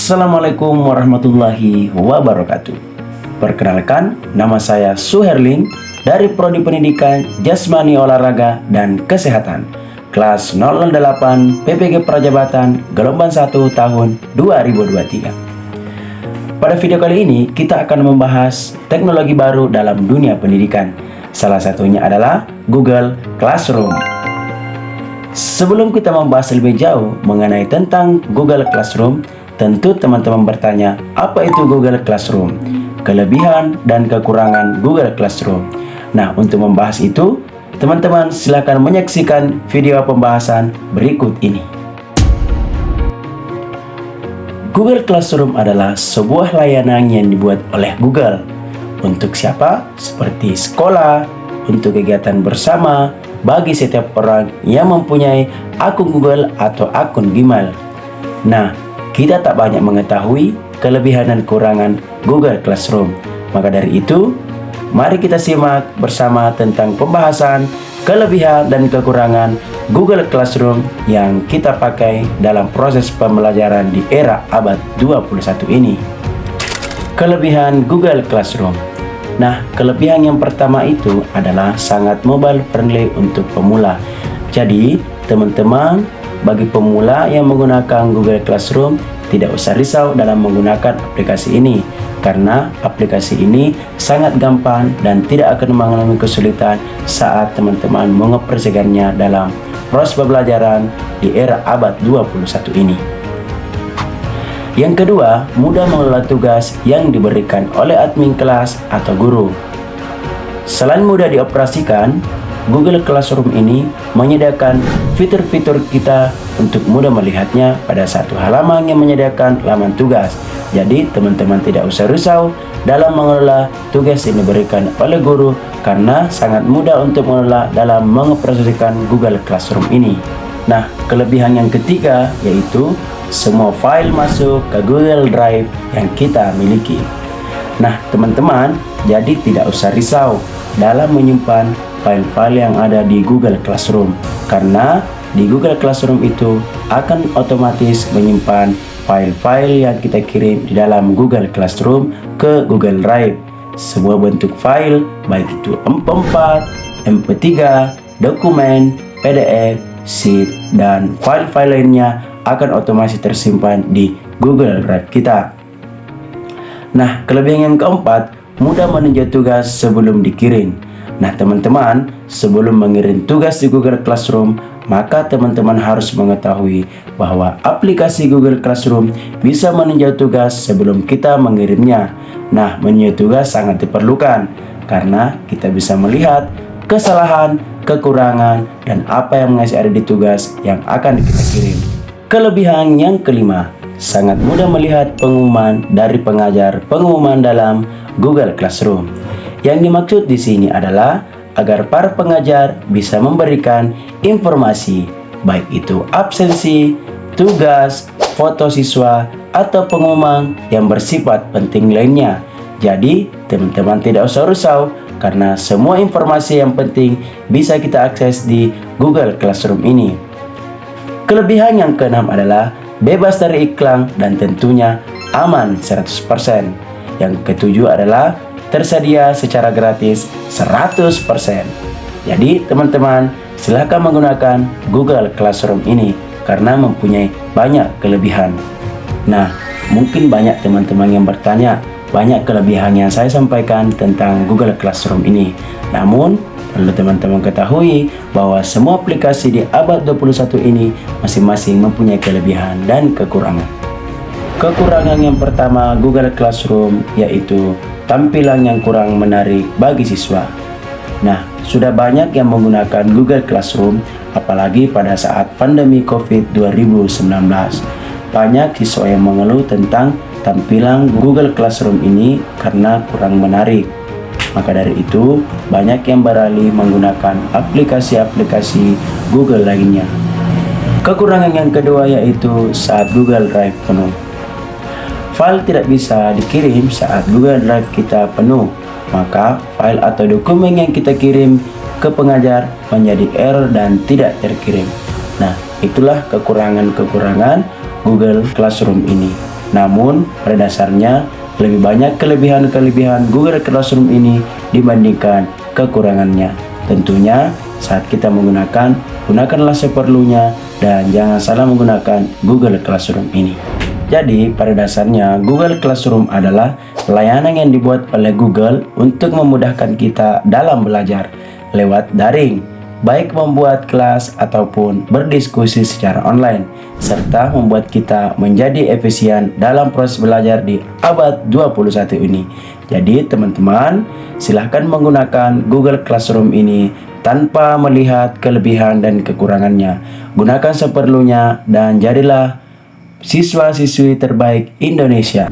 Assalamualaikum warahmatullahi wabarakatuh. Perkenalkan, nama saya Suherlin dari Prodi Pendidikan Jasmani Olahraga dan Kesehatan, kelas 008 PPG Prajabatan gelombang 1 tahun 2023. Pada video kali ini kita akan membahas teknologi baru dalam dunia pendidikan. Salah satunya adalah Google Classroom. Sebelum kita membahas lebih jauh mengenai tentang Google Classroom, tentu teman-teman bertanya, apa itu Google Classroom? Kelebihan dan kekurangan Google Classroom. Nah, untuk membahas itu, teman-teman silakan menyaksikan video pembahasan berikut ini. Google Classroom adalah sebuah layanan yang dibuat oleh Google. Untuk siapa? Seperti sekolah, untuk kegiatan bersama, bagi setiap orang yang mempunyai akun Google atau akun Gmail. Nah, kita tak banyak mengetahui kelebihan dan kekurangan Google Classroom. Maka dari itu, mari kita simak bersama tentang pembahasan kelebihan dan kekurangan Google Classroom yang kita pakai dalam proses pembelajaran di era abad 21 ini. Kelebihan Google Classroom. Nah, kelebihan yang pertama itu adalah sangat mobile friendly untuk pemula. Jadi, teman-teman, bagi pemula yang menggunakan Google Classroom, tidak usah risau dalam menggunakan aplikasi ini, karena aplikasi ini sangat gampang dan tidak akan mengalami kesulitan saat teman-teman mengoperasikannya dalam proses pembelajaran di era abad 21 ini. Yang kedua, mudah mengelola tugas yang diberikan oleh admin kelas atau guru. Selain mudah dioperasikan, Google Classroom ini menyediakan fitur-fitur kita untuk mudah melihatnya pada satu halaman yang menyediakan laman tugas. Jadi teman-teman tidak usah risau dalam mengelola tugas yang diberikan oleh guru, karena sangat mudah untuk mengelola dalam mengoperasikan Google Classroom ini. Nah, kelebihan yang ketiga yaitu semua file masuk ke Google Drive yang kita miliki. Nah, teman-teman, jadi tidak usah risau dalam menyimpan file-file yang ada di Google Classroom, karena di Google Classroom itu akan otomatis menyimpan file-file yang kita kirim di dalam Google Classroom ke Google Drive. Sebuah bentuk file, baik itu MP4, MP3, dokumen, PDF, sheet, dan file-file lainnya akan otomatis tersimpan di Google Drive kita. Nah, kelebihan yang keempat, mudah meninjau tugas sebelum dikirim. Nah, teman-teman, sebelum mengirim tugas di Google Classroom, maka teman-teman harus mengetahui bahwa aplikasi Google Classroom bisa meninjau tugas sebelum kita mengirimnya. Nah, meninjau tugas sangat diperlukan karena kita bisa melihat kesalahan, kekurangan, dan apa yang masih ada di tugas yang akan kita kirim. Kelebihan yang kelima, sangat mudah melihat pengumuman dari pengajar pengumuman dalam Google Classroom. Yang dimaksud di sini adalah agar para pengajar bisa memberikan informasi, baik itu absensi, tugas, foto siswa, atau pengumuman yang bersifat penting lainnya. Jadi, teman-teman tidak usah risau karena semua informasi yang penting bisa kita akses di Google Classroom ini. Kelebihan yang keenam adalah bebas dari iklan dan tentunya aman 100%. Yang ketujuh adalah tersedia secara gratis 100%. Jadi teman-teman silahkan menggunakan Google Classroom ini karena mempunyai banyak kelebihan. Nah, mungkin banyak teman-teman yang bertanya, banyak kelebihan yang saya sampaikan tentang Google Classroom ini. Namun, perlu teman-teman ketahui bahwa semua aplikasi di abad 21 ini masing-masing mempunyai kelebihan dan kekurangan. Kekurangan yang pertama Google Classroom yaitu tampilan yang kurang menarik bagi siswa. Nah, sudah banyak yang menggunakan Google Classroom, apalagi pada saat pandemi COVID 2019. Banyak siswa yang mengeluh tentang tampilan Google Classroom ini karena kurang menarik. Maka dari itu, banyak yang beralih menggunakan aplikasi-aplikasi Google lainnya. Kekurangan yang kedua yaitu saat Google Drive penuh. File tidak bisa dikirim saat Google Drive kita penuh, maka file atau dokumen yang kita kirim ke pengajar menjadi error dan tidak terkirim. Nah, itulah kekurangan-kekurangan Google Classroom ini. Namun, pada dasarnya lebih banyak kelebihan-kelebihan Google Classroom ini dibandingkan kekurangannya. Tentunya, saat kita menggunakan, gunakanlah seperlunya dan jangan salah menggunakan Google Classroom ini. Jadi, pada dasarnya Google Classroom adalah layanan yang dibuat oleh Google untuk memudahkan kita dalam belajar lewat daring, baik membuat kelas ataupun berdiskusi secara online, serta membuat kita menjadi efisien dalam proses belajar di abad 21 ini. Jadi teman-teman, silahkan menggunakan Google Classroom ini tanpa melihat kelebihan dan kekurangannya. Gunakan seperlunya dan jadilah siswa-siswi terbaik Indonesia.